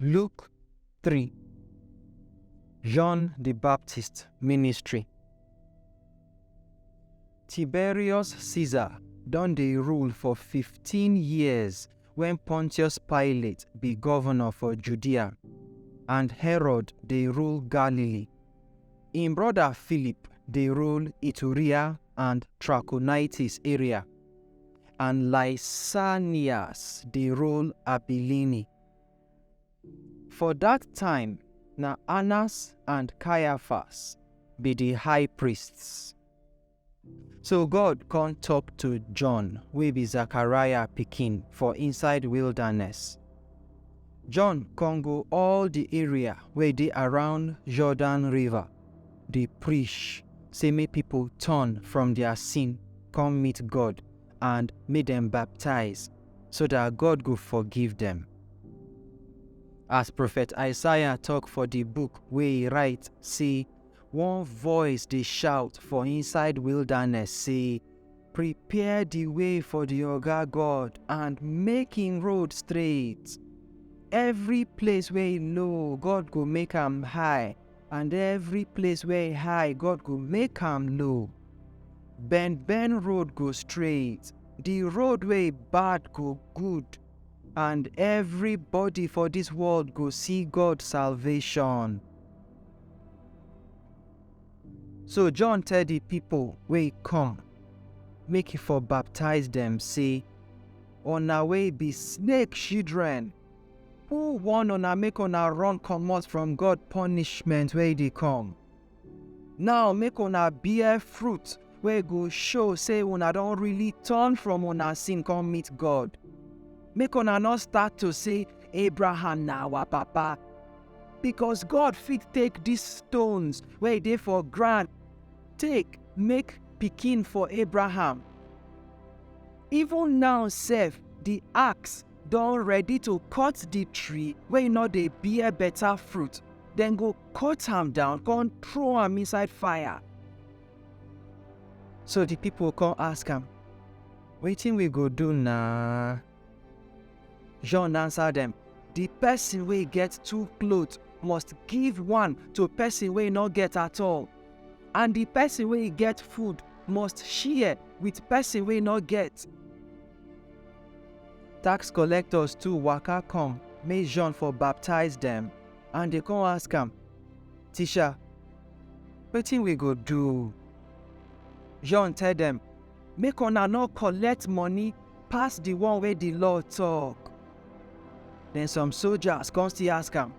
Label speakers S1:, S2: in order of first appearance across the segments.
S1: Luke 3. John the Baptist ministry. Tiberius Caesar don dey rule for 15 years when Pontius Pilate be governor for Judea and Herod dey rule Galilee. Im brother Philip dey rule Iturea and Trachonitis area, and Lysanias dey rule Abilini. For that time, na Annas and Caiaphas be the high priests. So God come talk to John, wey be Zachariah pikin, for inside wilderness. John come go all the area wey dey around Jordan River, dey preach, say make people turn from their sin, come meet God, and make them baptize, so that God go forgive them. As Prophet Isaiah talk for the book wey he write, say, one voice dey shout for inside wilderness, say, prepare the way for the Oga God and make him road straight. Every place where he low, God go make am high, and every place where he high, God go make am low. Bend road go straight, the road wey bad go good, and everybody for this world go see God's salvation. So John tell the people wey come, make he for baptize them, say, una wey be snake children, who want una make una run comot from God punishment wey dey come? Now make una bear fruit wey go show say una don really turn from una sin come meet God. Make una not start to say, Abraham na our papa, because God fit take these stones wey dey for ground, take make pikin for Abraham. Even now sef, the axe don ready to cut the tree wey no dey bear better fruit, then go cut am down, come throw am inside fire. So the people come ask am, wetin we go do na? John answer them, the person wey get 2 clothes must give one to person wey no get at all, and the person wey get food must share with person wey no get. Tax collectors too waka come, make John for baptize them, and they come ask am, teacher, wetin we go do? John tell them, make una no collect money pass the one wey the law talk. Then some soldiers come still ask am,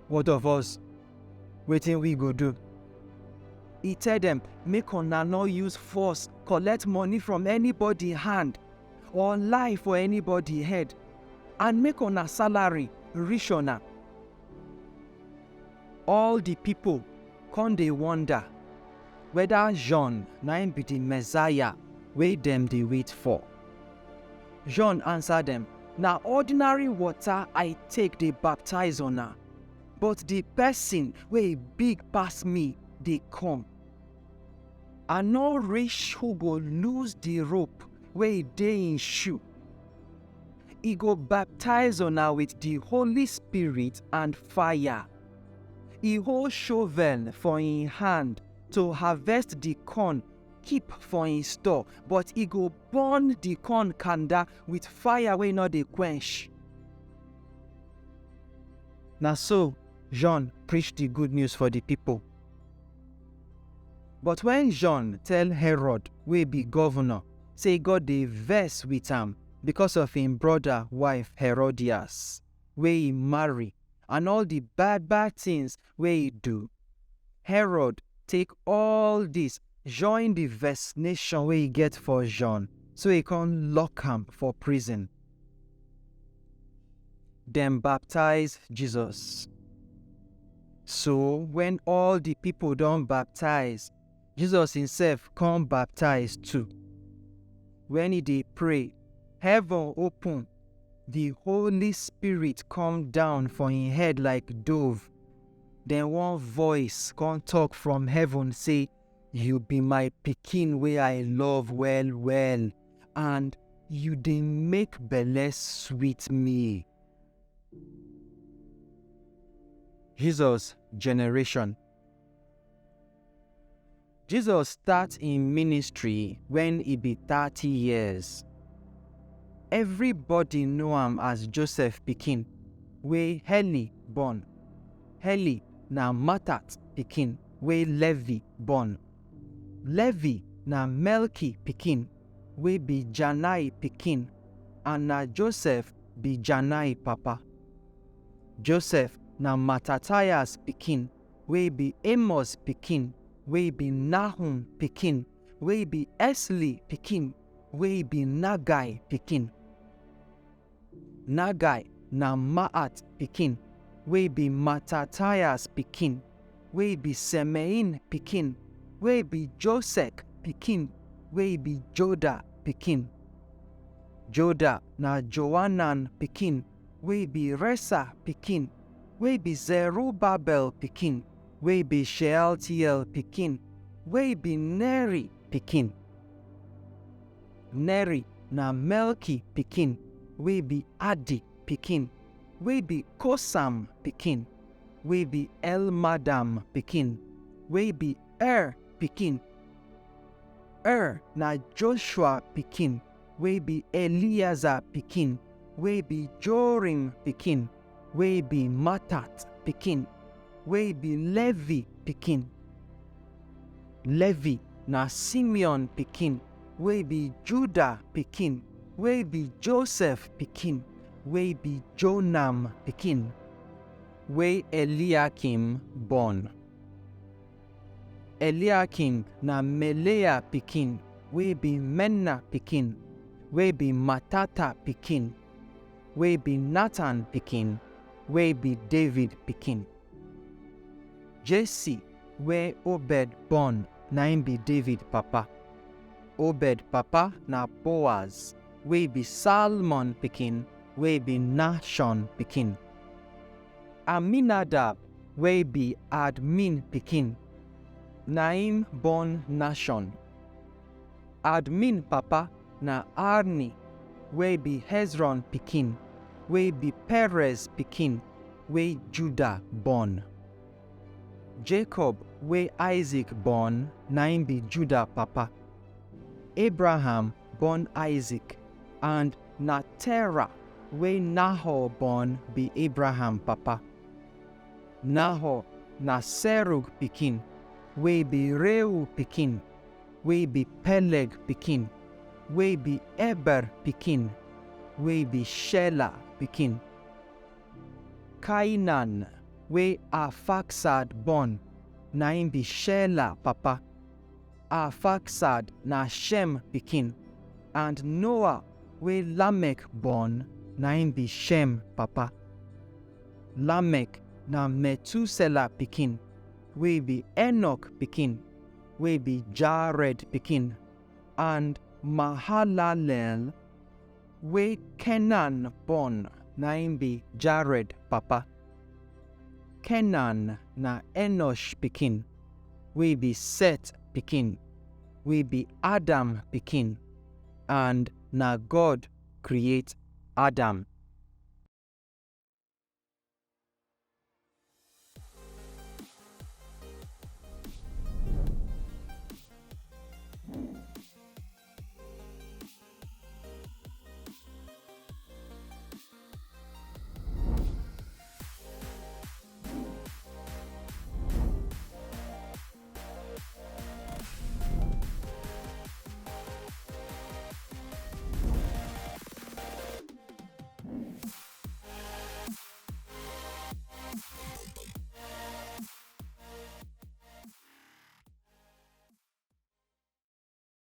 S1: what of us? Wetin we go do? He tell them, make una no use force collect money from anybody hand, or lie for anybody head, and make una salary reach una. All the people come dey wonder whether John na him be the Messiah wey dem dey wait for. John answer them, na ordinary water I take dey baptize una, but the person wey big pass me dey come. I no reach who go lose the rope wey dey in shoe. He go baptize una with the Holy Spirit and fire. He hold shovel for in hand to harvest the corn, keep for in store, but he go burn the corn kanda with fire wey no dey quench. Na so John preach the good news for the people. But when John tell Herod, wey be governor, say God dey vex with am because of him brother wife Herodias, wey he marry, and all the bad things wey he do, Herod take all this join the vexation wey he get for John, so he come lock am for prison. Dem Baptize Jesus. So when all the people don baptize, Jesus himself come baptize too. When he dey pray, heaven open, the Holy Spirit come down for him head like dove. Then one voice come talk from heaven, say, you be my pikin wey I love well well, and you dey make belle sweet me. Jesus' generation. Jesus starts in ministry when he be 30 years. Everybody know him as Joseph pikin, wey Heli born. Heli na Matat pikin, wey Levi born. Levi na Melki pikin, wey be Janai pikin, and na Joseph be Janai papa. Joseph na Mattathias pikin, wey be Amos pikin, wey be Nahum pikin, wey be Esli pikin, wey be Nagai pikin. Nagai na Maat pikin, wey be Mattathias pikin, wey be Semein pikin, wey be Josek pikin, wey be Joda pikin. Joda na Joanan pikin, wey be Resa pikin, wey be Zerubbabel pikin, wey be Shealtiel pikin, wey be Neri pikin. Neri na Melki pikin, wey be Adi pikin, wey be Kosam pikin, wey be Elmadam pikin, wey be Pikin. Na Joshua pikin, wey be Eleazar pikin, wey be Jorim pikin, wey be Matat pikin, wey be Levi pikin. Levi na Simeon pikin, wey be Judah pikin, wey be Joseph pikin, wey be Jonam pikin, wey Eliakim born. Eliakim na Melea pikin, wey be Menna pikin, wey be Matata pikin, wey be Nathan pikin, wey be David pikin. Jesse wey Obed born, na him be David papa. Obed papa na Boaz, wey be Salmon pikin, wey be Nashon pikin. Aminadab wey be Admin pikin, na him born Nashon. Admin papa na Arni, wey be Hezron pikin, wey be Perez pikin, wey Judah born. Jacob wey Isaac born, na him be Judah papa. Abraham born Isaac, and na Terah wey Nahor born be Abraham papa. Nahor na Serug pikin, wey be Reu pikin, wey be Peleg pikin, wey be Eber pikin, wey be Shelah pikin. Kainan wey Arphaxad born, na him be Shelah papa. Arphaxad na Shem pikin, and Noah wey Lamech born, na him be Shem papa. Lamech na Methuselah pikin, wey be Enoch pikin, wey be Jared pikin, and Mahalalel wey Kenan born, na him be Jared papa. Kenan na Enosh pikin, wey be Seth pikin, wey be Adam pikin, and na God create Adam.